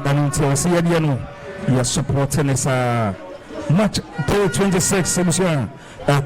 and until see you are supporting us match day 26 emission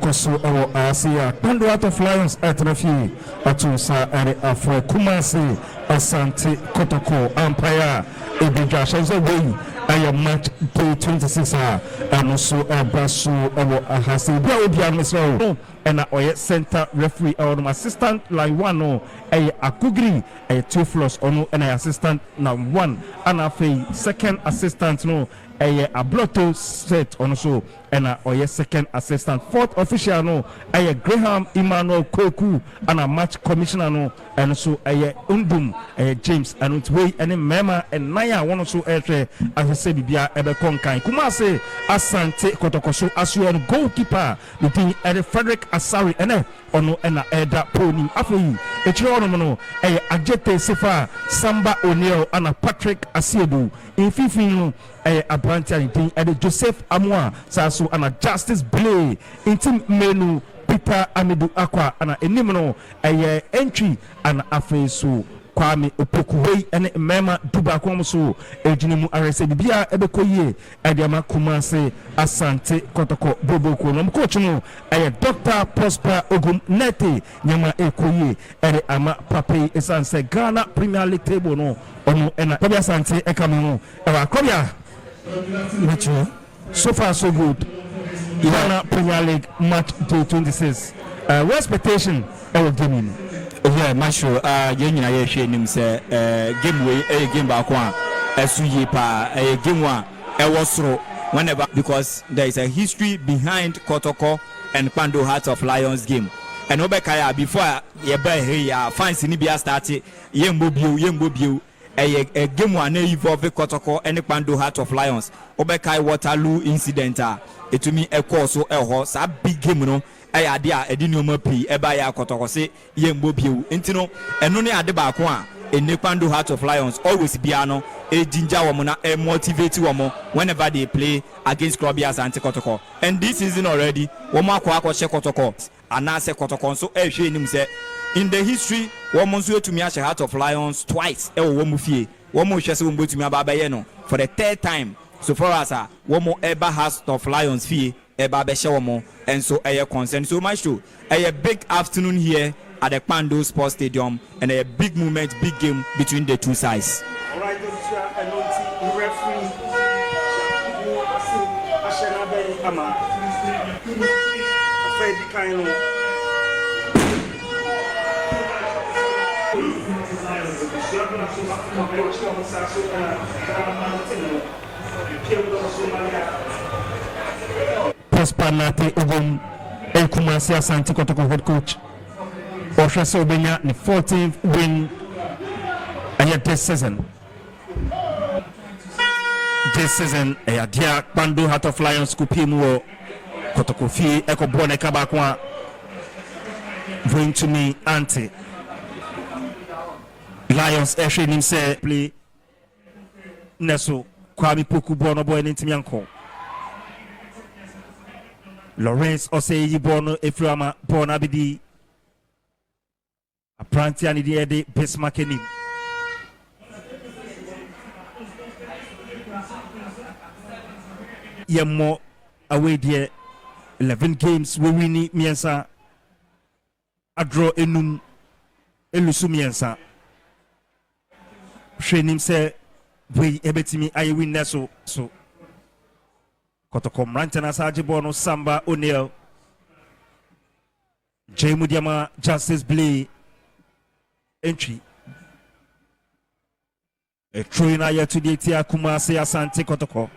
koso Asia Pando out of Lions at Rafi atusa ere afro Kumasi Asante Kotoko Empire Ebija Shanzo way I am match day 26 and also Basu Ahasi Bia Miso and our center referee or assistant like one no Akugri 2 floors or and assistant now 1 and a second assistant no a bloto set on so and or second assistant fourth official no Graham Emmanuel Koku and a match commissioner no and so Undum James and it's way and Mema and Naya one so as I say bibia ebe konkan Kumase Asante Kotoko so as you goalkeeper the Frederick Asari ene ono ena eda poni afei echiro ono no Ajete Sefa Samba O'Neil and Patrick Asiedu in fifin Abranti and Joseph Amwa Sasu and Justice Blay intim menu Peter Amidu Aqua and enimno entry and afei so Kwame Opokuwei and Mema Duba Kwamso Ejinimu RSA Bia Ebekoye Adiama Kumase Asante Kotoko Boboko Nom coach no Dr. Prosper Ogum Nete Nyama Ekoye Ere Ama Pape Esanse Ghana Premier League table no ono ena Kobia Asante Ekamo Kobia Nacho so far so good Ghana Premier League match day 26 what expectation game yeah, Masho, Yenina Yeshe nim say game way a game back one Suye pa a game one Ewosro whenever because there is a history behind Kotoko and Pando Heart of Lions game. And Obekaya before ye buy here fans in Libya started Yembo a game one involve Kotoko and Pando Heart of Lions. Obekai Waterloo incident it to me a course so a horse a big game no idea edinoma p eba ya Kotoko say Yembo biu intino and no ade back one in Nepando Heart of Lions always piano a ginger woman a motivate woman whenever they play against Clubby Asante Kotoko. And this season already Woma Kwako She Kotoko and I say Kotoko so him say in the history woman's way to me as a Heart of Lions twice Womufie Womo Shesi Wumbo to me abayeno for the third time so far as Womo Eba Heart of Lions fee Eba Beshawomo and so a concern so much too a big afternoon here at the Pando Sports Stadium and a big moment, big game between the two sides. All right, referee Prospanate Ugum Kumasi Asante Kotoko head coach. Oshase Obenya the 14th win this season. This season dia Pando Heart of Lions kupimu Kotoko fi eko bone kabakwa bring to me Ante Lions eshe nim say play neso Kwame Poku bono boy ntimi anko Lawrence Oseyi bono eframa bono abidi Apranti and the Bismarckeni. Yemo away there 11 games we win miensa a draw enum elusu miensa. Shenim say we ebetimi I win neso so Kotoko Mrantana Sajibono Samba O'Neil J Mudiama Justice Blay entry a trainer here today Tia Kumasi Asante Kotoko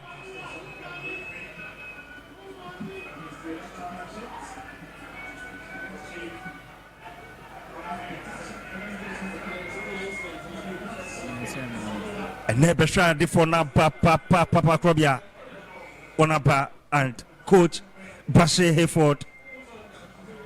and never tried for now Papa Krobia Onaba and coach Bashe Hayford.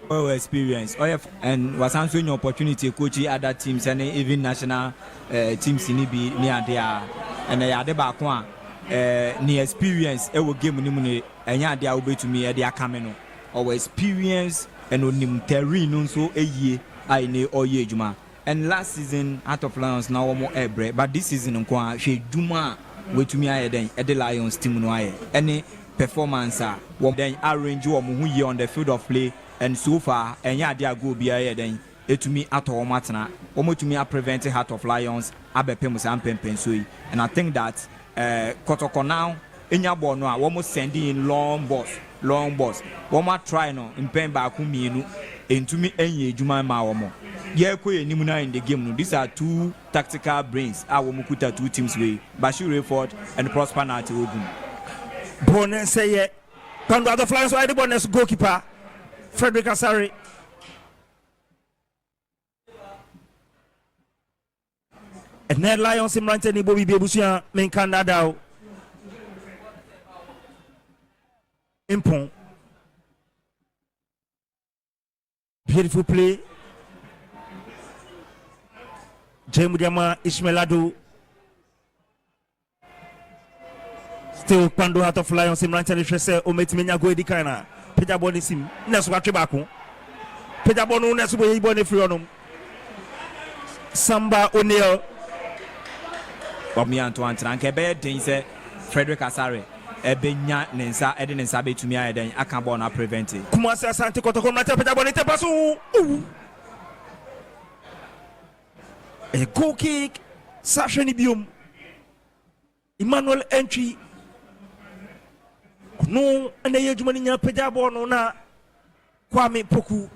Well experience. And was answering your opportunity coaching other teams and even national teams in Ibi near there. And I had the back one near experience. I will give me and ya there will be to me at their camino. Our experience and on him terrain so a year I know all year Juma. And last season Heart of Lions now more air but this season on she Juma wetumi aye den e de Lions team no aye any performance a wo den arrange wo mo hu on the field of play and so far enya ade ago bia aye den etumi ato wo matena wo motumi a prevent Heart of Lions abepem sam pempenso yi and I think that Kotoko now enya ball no a wo mo sending in long balls wo ma try no mpem ba ku mienu entumi enye ejuma ma wo mo ye ko ye nimu na in the game no. These are two tactical brains wo mo kuta two teams way Bashir Rayford and Prosper Nati Ogun bonus say Pando the Flyers wide bonus goalkeeper Frederick Asare and then Lions in Rantani Bobby Bebusia main Canada Impon. Beautiful play. Jemudiama Ishmelado. Still Pando Heart of Lions in Rantani Tresse Ometmenya Goedi Kana. Peja Bonisim. Nesu Watribaku. Peja Bonu Nesu Boni Frionum. Samba O'Neill. Bomi Antoine Tranke be den say Frederick Asare ebenya nensa ede nensa betumi aye den aka ball na prevent it. Kumasi Asante Kotoko Mata Peja Boni Tepasu. A goal kick. Sasheni Bium. Emmanuel entry. No, and the Yajumania Peja Bono na Kwame Poku.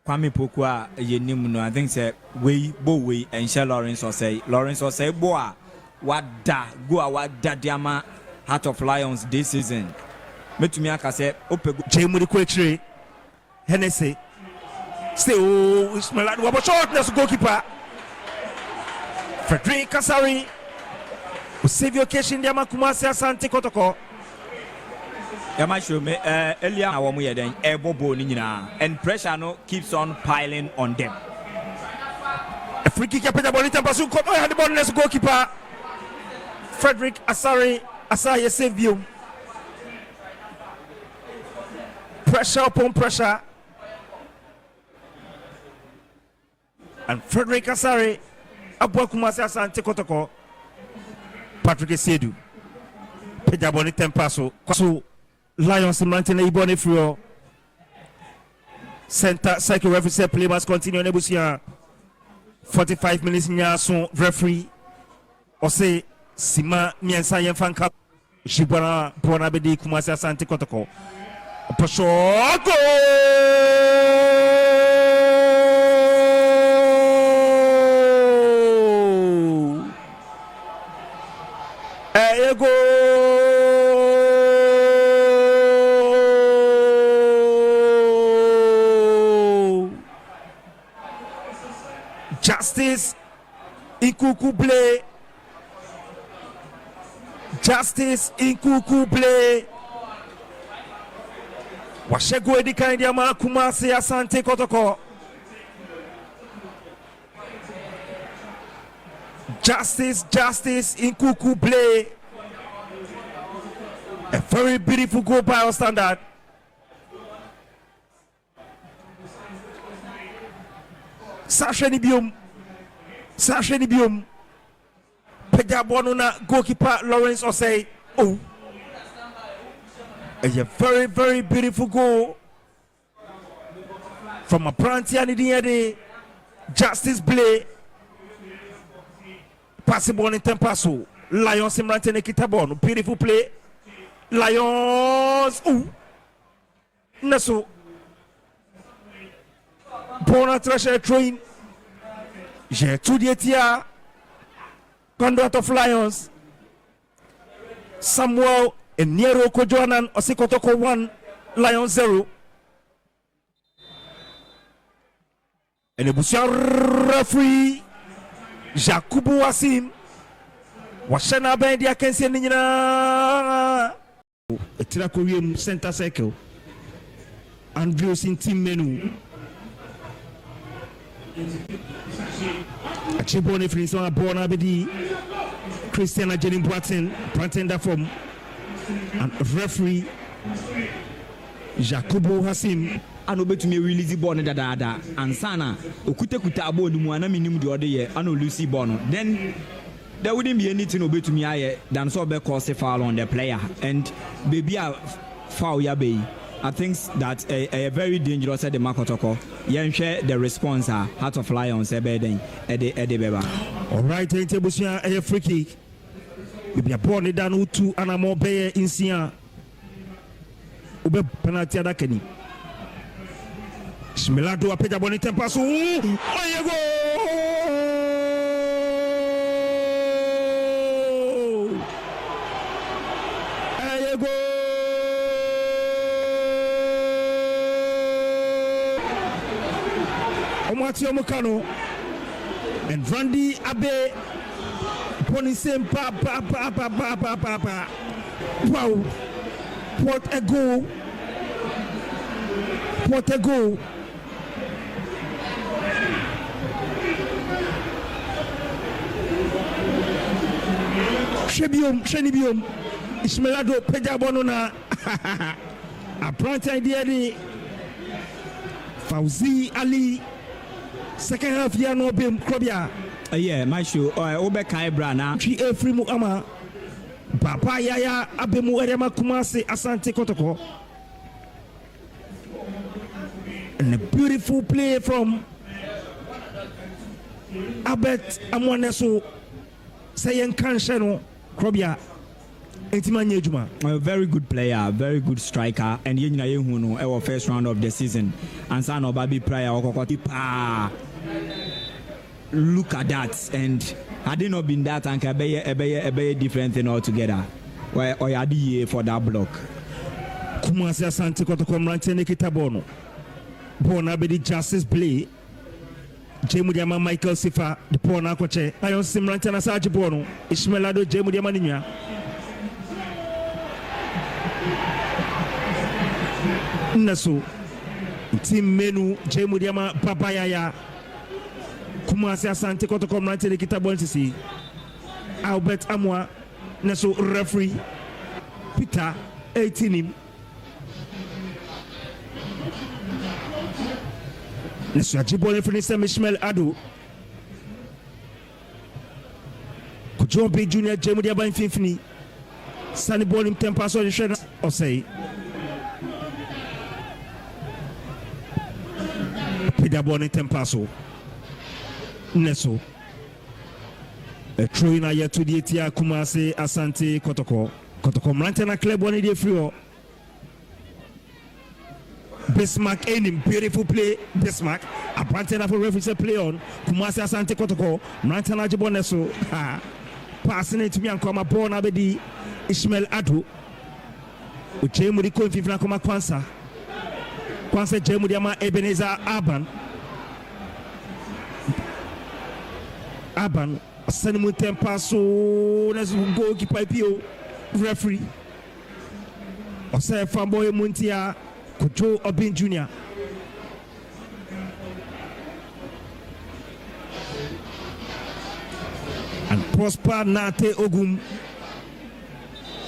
Kwame Pokua ye nimu no I think say we bo we and share Lawrence or say boa wada go a wada diama Heart of Lions this season metumi aka say opego Jemuri Kwetri Hennessy still Ismail Wabo shortness goalkeeper Frederick Kasari who save your occasion diama Kumasi Asante Kotoko Yama show me earlier na womu ye den ebobo ni nyina and pressure no keeps on piling on them. A free kick Peja Bonita Basu come on the bonus goalkeeper Frederick Asare save you. Pressure upon pressure. And Frederick Asare Abwa Kumasi Asante Kotoko Patrick Sedu Peja Bonita Paso Lions in Mountain Ibone Frio Center Cycle referee play must continue Nebusia 45 minutes Nyason referee or say Sima Miensa Yenfanka Shibana Bona Bedi Kumasi Asante Kotoko Pasho go go Justice Inkukuble. Justice Inkukuble. Washego Edika Indiama Kumasi Asante Kotoko. Justice Inkukuble. A very beautiful goal by our standard. Sasheni Bium Peja Bonuna goalkeeper Lawrence Osei. Oh, a very, very beautiful goal from a Prantiani Diade. Justice Blay Passable in Tempaso. Lions in Rantene Kitabon. Beautiful play. Lions. Oh, Naso Bona Treasure Train. J'ai tout dit hier. Conduct of Lions. Samuel and Nero Kojoanan Osikotoko 1, Lions 0. And the Busia referee Jakubu Wasim. Washana Bendia Kensi Nina. Tirakurium Center Circle. Andrews in team menu. Achibone Frinson Bona Bedi Christiana Jenin Braten that from and referee Jacobo Hasim ano betumi release ball na dada ansana okute kuta abo ni mu ana minim de ode ye ano lucy ball no then there wouldn't be anything obey to me than so be cause a foul on the player. And baby a foul ya be. I think that a very dangerous at the Kotoko. You share the response Heart of Lions ebeden ede beba. All right, Busia a free kick. We be born it down to anamo be in Sia. Ube penalty adakeni. Shmelado a peja bonita pass. Oh, you go! There you go! Omwati Omukano and Randy Abe pony same pa. Wow, what a goal! What a goal! Shenibium Ismelado Pejabonona a print idea ni Fauzi Ali second half year no bim Krobia. Yeah, my show Obe Kaibra na Chi Efri Muama Papa Yaya Abemu Erema Kumasi Asante Kotoko. And a beautiful play from Abet Amwaneso Sayen Kanshano Krobia. A very good player, very good striker, and you know our first round of the season. And San Obabi Prayer look at that, and had it not been that, and a different thing altogether. Where Oyadi for that block. Kumasi Asante Kotoko Mrantene Kitabono. Bona Bedi Justice play. Jemudiama Michael Sifa, the Pona Coche. I also Mrantana Sajibono. Ishmelado Jemudiama Ninya. Naso team menu Jemudiama Papayaya Kumasi Asante Kotoko Mrantene Kitabon Sisi Albert Amwa Naso referee Peter 18 Naso Ajibole Finisa Mishmel Ado Kujombe Junior Jemudiama Infinity Sunny ball him 10 pass on the shredder or say Pidabone Tempaso Neso a trainer yet to the Etia Kumasi Asante Kotoko Mrantana club one day free Bismarck aiming beautiful play Bismarck a Pantana for referee play on Kumasi Asante Kotoko Mrantana Jiboneso passing it to me and come a born abedi Ishmael Adu Uchemu di ko mfifina koma Kwansa Jemu diama Ebenezer Aban send mu tempa so let's go keep IPO referee Ose Famboy Muntia Kojo Obin Jr. and Prosper Nate Ogum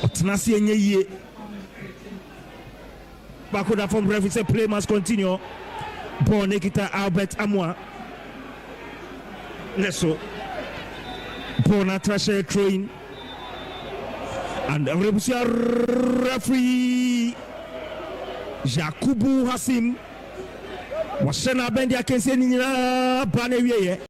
Otenasi Enyeye Bakoda from referee say play must continue. Ball Nikita Albert Amwa Neso Bona Trashe throwing and referee Jakubu Hasim Washena Bendia Kense Nina Banewiye